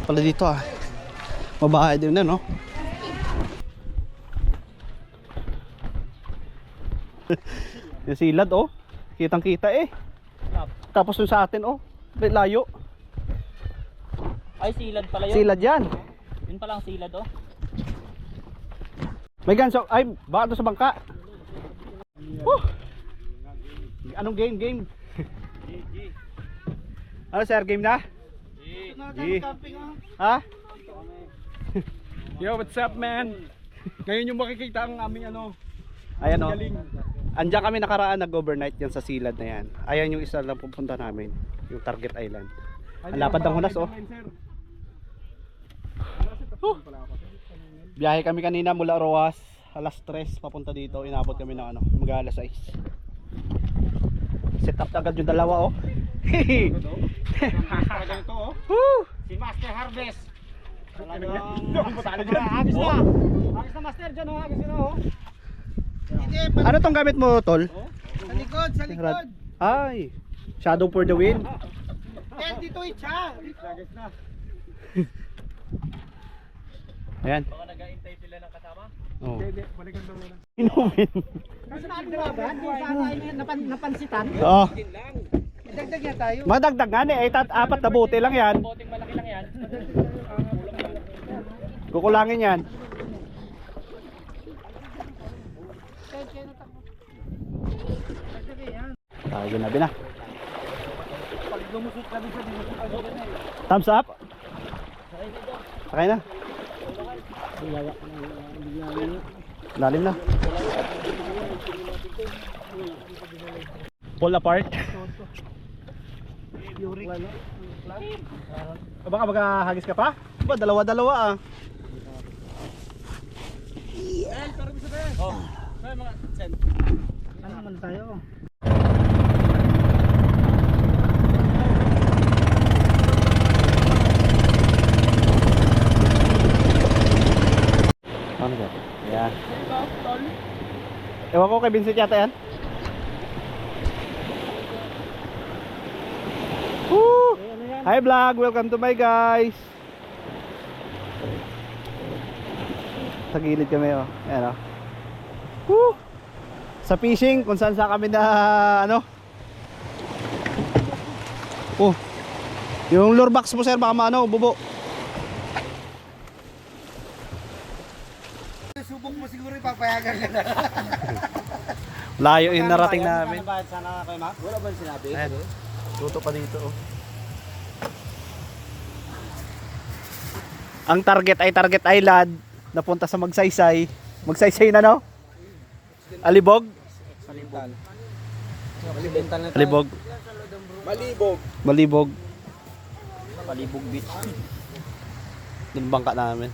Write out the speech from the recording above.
pala dito ah. Mabahay din na, no? Yung silad oh. Kitang kita eh. Tapos yung sa atin oh. Layo. Ay, silad pala yun. Silad yan. Yun pala ang silad oh. May ganso. Ay, baka doon sa bangka. Anong game? Ano sir, game na? G. Ha? Yo, what's up man? Ngayon yung makikita ang aming ano. Ayan o. Galing. Andiyan kami nakaraan, nag-overnight yan sa silad na yan. Ayan yung isa lang pupunta namin. Yung Target Island. Ang lapad ng Hunas oh. Biyahe kami kanina mula Roas. Alas 3 papunta dito. Inabot kami ng ano, mag alas 6. Set up agad yung dalawa oh. Ganito oh. Woo! Si Master Harvest. Agis na. Agis na master dyan oh. Agis na oh. Ano tong gamit mo, Tol? Sa likod, sa likod. Ay, shadow for the wind. Dito siya. Agis na. Ayan. Baka nag-aintay sila ng kasama? Oh. Hindi, balikan daw muna. Inumin. Kasi napansitan. Oo. Dagdag niya tayo. Madagdag nga eh. Apat na bote lang yan. Boteng malaki lang yan. Kukulangin yan. Tayo ginabi na. Pag lumusot ka din sa Thumbs up. Sakay na. Lalim na. Pull apart. Baka magahagis ka pa? Ba, dalawa-dalawa ah. Oh. May mga send. Ano naman tayo? Ano ba? Ayan. Ewan ko kay Vincent yata yan. Woo! Hi vlog! Welcome to my guys! Sa gilid kami oh. Ayan oh. Woo! Sa fishing, kung saan sa kami na ano. Oh. Yung lure box mo sir, baka maano, bubo. Subok mo siguro ipapayagan ka na. Layo yung narating namin. Sana kayo ma? Wala ba sinabi? Ayan. Luto pa dito oh. Ang target ay Target Island. Napunta sa Magsaysay. Magsaysay na no? Alibog? Salintal. Alibog. Malibog. Malibog. Palibog beach. Doon bangka namin.